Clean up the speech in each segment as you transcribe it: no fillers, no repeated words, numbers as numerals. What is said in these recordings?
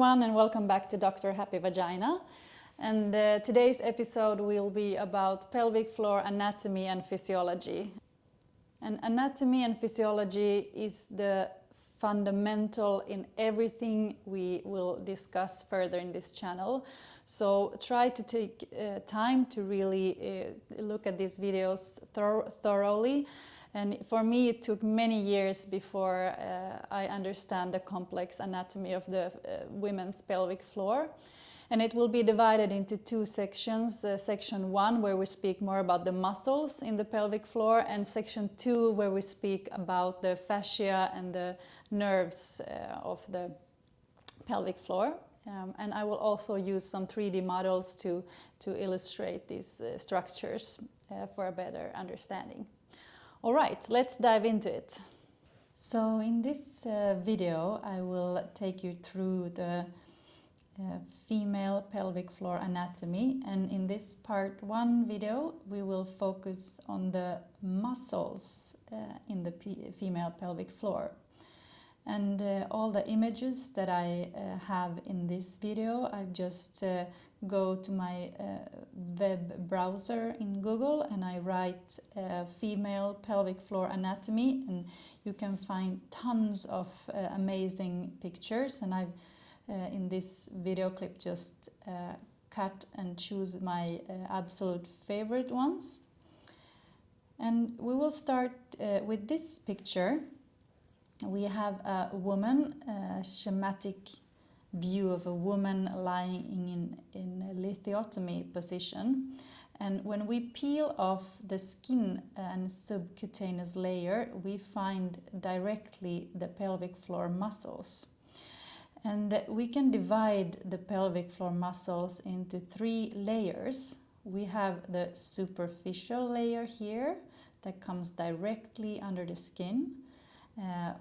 everyone, and welcome back to Dr. Happy Vagina. And today's episode will be about pelvic floor anatomy and physiology. And anatomy and physiology is the fundamental in everything we will discuss further in this channel. So try to take time to really look at these videos thoroughly. And for me, it took many years before I understand the complex anatomy of the women's pelvic floor. And it will be divided into two sections. Section 1, where we speak more about the muscles in the pelvic floor, and Section 2, where we speak about the fascia and the nerves of the pelvic floor. And I will also use some 3D models to illustrate these structures for a better understanding. All right, let's dive into it. So in this video, I will take you through the female pelvic floor anatomy, and in this part 1 video we will focus on the muscles in the female pelvic floor. And all the images that I have in this video, I just go to my web browser in Google and I write female pelvic floor anatomy, and you can find tons of amazing pictures, and I've in this video clip just cut and choose my absolute favorite ones. And we will start with this picture. We have a woman, a schematic view of a woman lying in a lithotomy position. And when we peel off the skin and subcutaneous layer, we find directly the pelvic floor muscles. And we can divide the pelvic floor muscles into 3 layers. We have the superficial layer here that comes directly under the skin.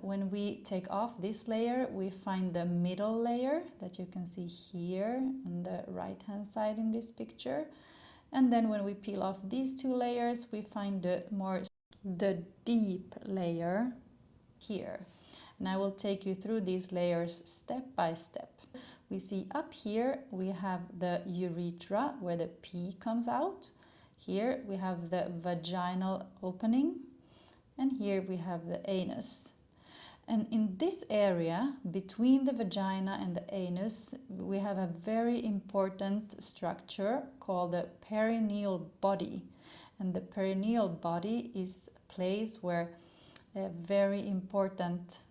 When we take off this layer, we find the middle layer that you can see here on the right hand side in this picture. And then when we peel off these 2 layers, we find the deep layer here. And I will take you through these layers step by step. We see up here we have the urethra where the pee comes out. Here we have the vaginal opening, and here we have the anus. And in this area between the vagina and the anus, we have a very important structure called the perineal body. And the perineal body is a place where very important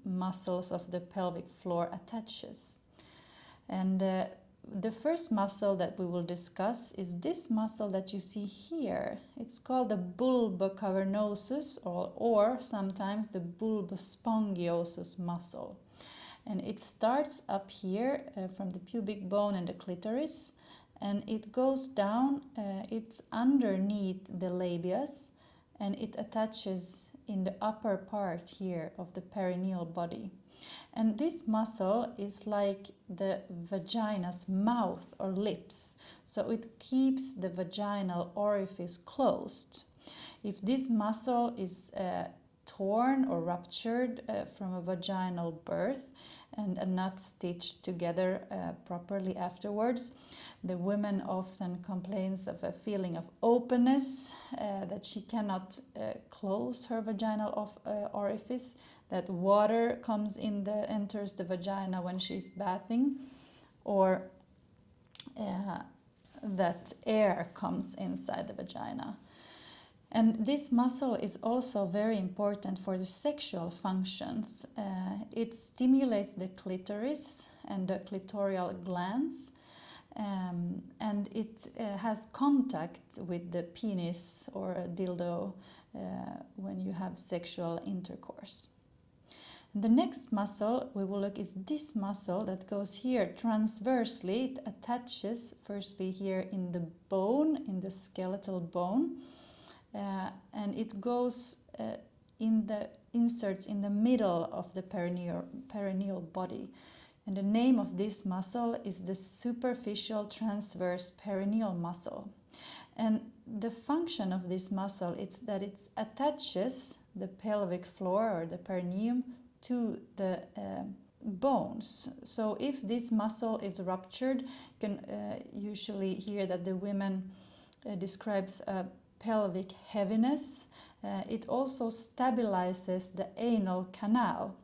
muscles of the pelvic floor attaches. And the first muscle that we will discuss is this muscle that you see here. It's called the bulbocavernosus or sometimes the bulbospongiosus muscle. And it starts up here from the pubic bone and the clitoris, and it goes down, it's underneath the labias, and it attaches in the upper part here of the perineal body. And this muscle is like the vagina's mouth or lips, so it keeps the vaginal orifice closed. If this muscle is torn or ruptured from a vaginal birth and not stitched together properly afterwards, the woman often complains of a feeling of openness, that she cannot close her vaginal orifice, that water enters the vagina when she's bathing, or that air comes inside the vagina. And this muscle is also very important for the sexual functions. It stimulates the clitoris and the clitoral glands, and it has contact with the penis or a dildo when you have sexual intercourse. And the next muscle we will look is this muscle that goes here transversely. It attaches firstly here in the bone, in the skeletal bone, and it goes inserts in the middle of the perineal body. And the name of this muscle is the superficial transverse perineal muscle. And the function of this muscle is that it attaches the pelvic floor or the perineum to the bones. So if this muscle is ruptured, you can usually hear that the women describes a pelvic heaviness. It also stabilizes the anal canal.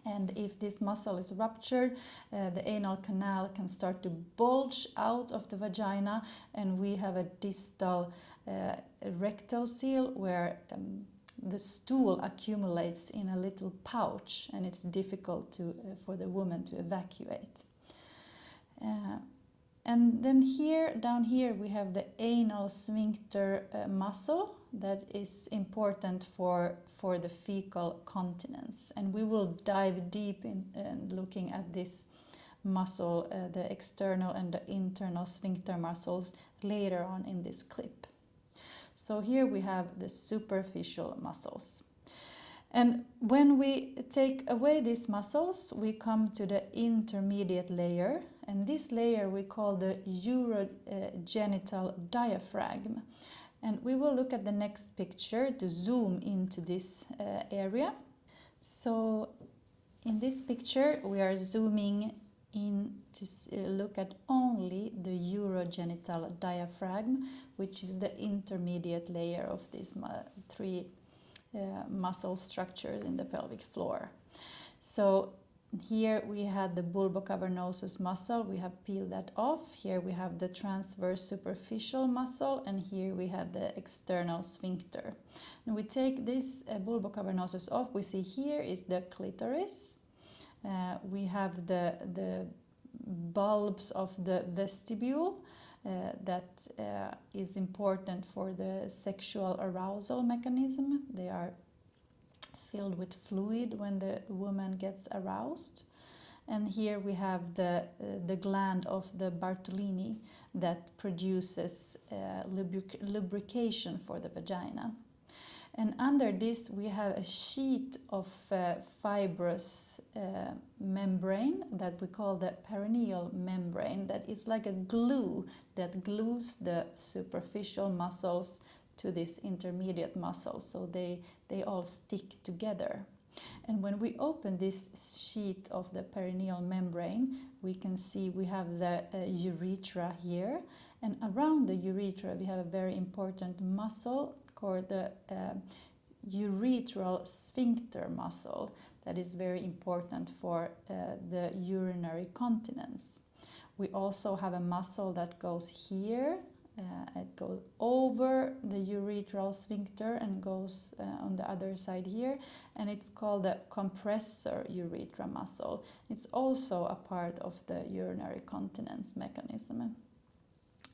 And if this muscle is ruptured, the anal canal can start to bulge out of the vagina, and we have a distal rectocele where the stool accumulates in a little pouch, and it's difficult for the woman to evacuate. And then down here, we have the anal sphincter muscle that is important for the fecal continence. And we will dive deep in looking at this muscle, the external and the internal sphincter muscles, later on in this clip. So here we have the superficial muscles. And when we take away these muscles, we come to the intermediate layer. And this layer we call the urogenital diaphragm. And we will look at the next picture to zoom into this area. So in this picture we are zooming in to look at only the urogenital diaphragm, which is the intermediate layer of these three muscle structures in the pelvic floor. So here we had the bulbocavernosus muscle, we have peeled that off. Here we have the transverse superficial muscle, and here we have the external sphincter. And we take this bulbocavernosus off, we see here is the clitoris. We have the bulbs of the vestibule that is important for the sexual arousal mechanism. They are filled with fluid when the woman gets aroused. And here we have the gland of the Bartolini that produces lubrication for the vagina. And under this we have a sheet of fibrous membrane that we call the perineal membrane, that is like a glue that glues the superficial muscles to this intermediate muscle, so they all stick together. And when we open this sheet of the perineal membrane, we can see we have the urethra here, and around the urethra we have a very important muscle called the urethral sphincter muscle that is very important for the urinary continence. We also have a muscle that goes here. It goes over the urethral sphincter and goes on the other side here, and it's called the compressor urethra muscle. It's also a part of the urinary continence mechanism.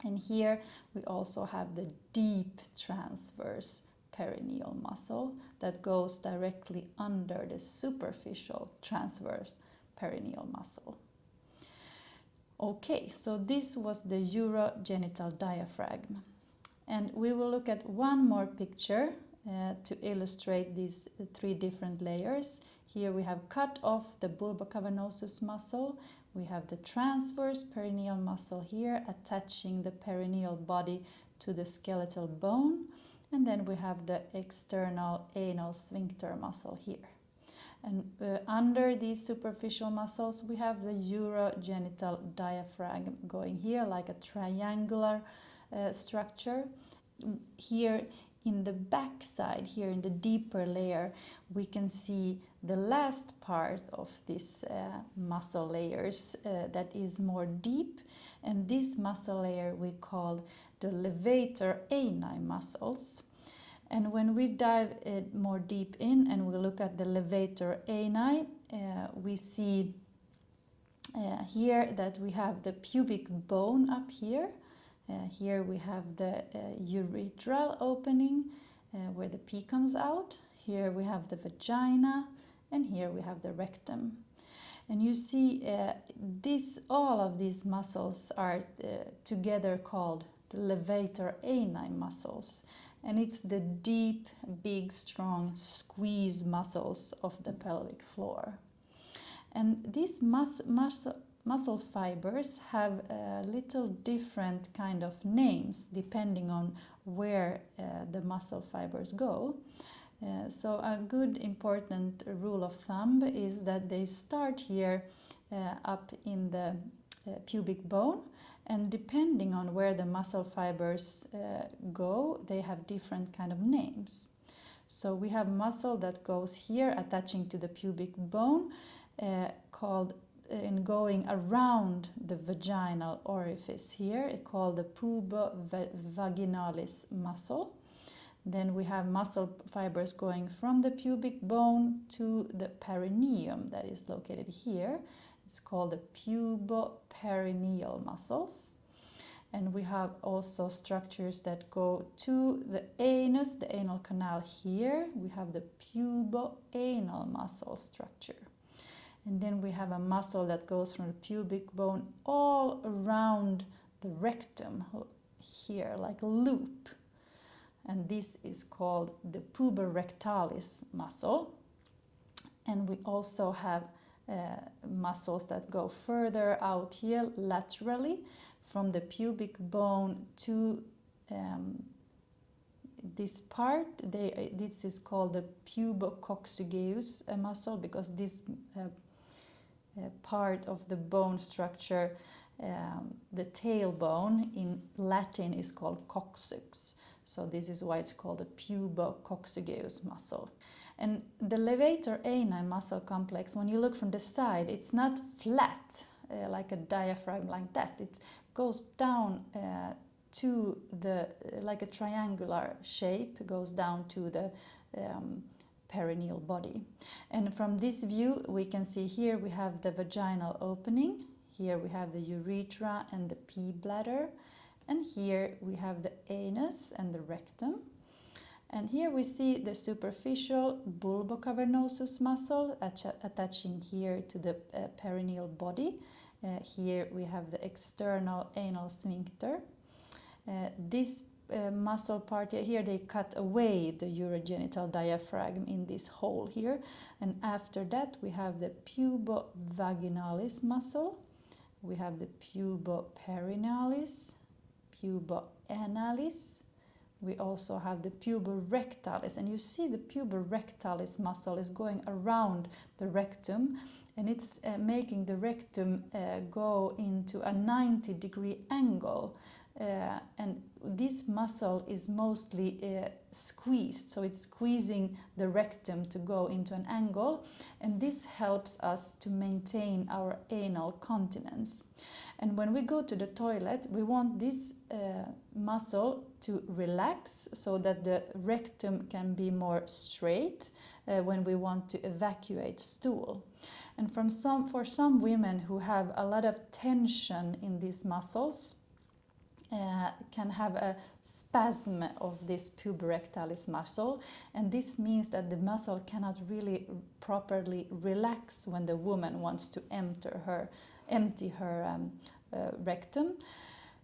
And here we also have the deep transverse perineal muscle that goes directly under the superficial transverse perineal muscle. Okay, so this was the urogenital diaphragm. And we will look at one more picture to illustrate these three different layers. Here we have cut off the bulbocavernosus muscle. We have the transverse perineal muscle here attaching the perineal body to the skeletal bone. And then we have the external anal sphincter muscle here. And under these superficial muscles we have the urogenital diaphragm going here like a triangular structure. Here in the back side, here in the deeper layer, we can see the last part of this muscle layers that is more deep, and this muscle layer we call the levator ani muscles. And when we dive more deep in and we look at the levator ani, we see here that we have the pubic bone up here. Here we have the urethral opening where the pee comes out. Here we have the vagina, and here we have the rectum. And you see all of these muscles are together called the levator ani muscles. And it's the deep, big, strong squeeze muscles of the pelvic floor. And these muscle fibers have little different kind of names depending on where the muscle fibers go. So a good important rule of thumb is that they start here up in the pubic bone, and depending on where the muscle fibers go, they have different kind of names. So we have muscle that goes here attaching to the pubic bone, called in going around the vaginal orifice here, called the pubovaginalis muscle. Then we have muscle fibers going from the pubic bone to the perineum that is located here. It's called the puboperineal muscles. And we have also structures that go to the anus, the anal canal here. We have the puboanal muscle structure. And then we have a muscle that goes from the pubic bone all around the rectum here, like a loop. And this is called the puborectalis muscle. And we also have muscles that go further out here laterally from the pubic bone to this part. This is called the pubococcygeus muscle, because this part of the bone structure, the tailbone in Latin is called coccyx. So this is why it's called a pubococcygeus muscle. And the levator ani muscle complex, when you look from the side, it's not flat like a diaphragm like that. It goes down to the, like a triangular shape, goes down to the perineal body. And from this view, we can see here we have the vaginal opening. Here we have the urethra and the pee bladder. And here we have the anus and the rectum. And here we see the superficial bulbocavernosus muscle attaching here to the perineal body. Here we have the external anal sphincter. This muscle part here, they cut away the urogenital diaphragm in this hole here. And after that we have the pubovaginalis muscle. We have the puboperinealis, puboanalis. We also have the puborectalis, and you see the puborectalis muscle is going around the rectum, and it's making the rectum go into a 90-degree angle. And this muscle is mostly squeezed, so it's squeezing the rectum to go into an angle, and this helps us to maintain our anal continence. And when we go to the toilet, we want this muscle to relax so that the rectum can be more straight when we want to evacuate stool. And for some women who have a lot of tension in these muscles, can have a spasm of this puborectalis muscle, and this means that the muscle cannot really properly relax when the woman wants to empty her rectum.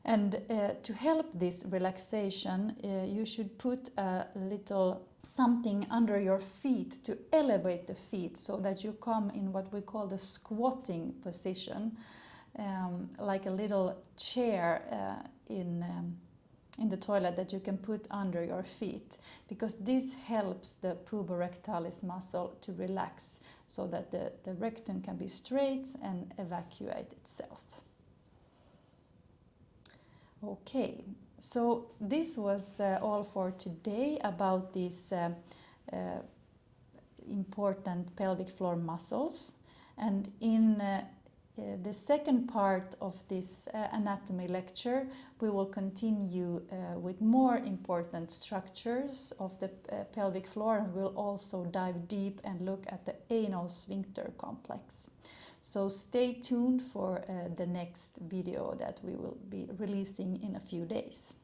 And to help this relaxation, you should put a little something under your feet to elevate the feet so that you come in what we call the squatting position, like a little chair in the toilet that you can put under your feet, because this helps the puborectalis muscle to relax so that the rectum can be straight and evacuate itself. Okay, so this was all for today about these important pelvic floor muscles. And in the second part of this anatomy lecture, we will continue with more important structures of the pelvic floor, and we'll also dive deep and look at the anal sphincter complex. So stay tuned for the next video that we will be releasing in a few days.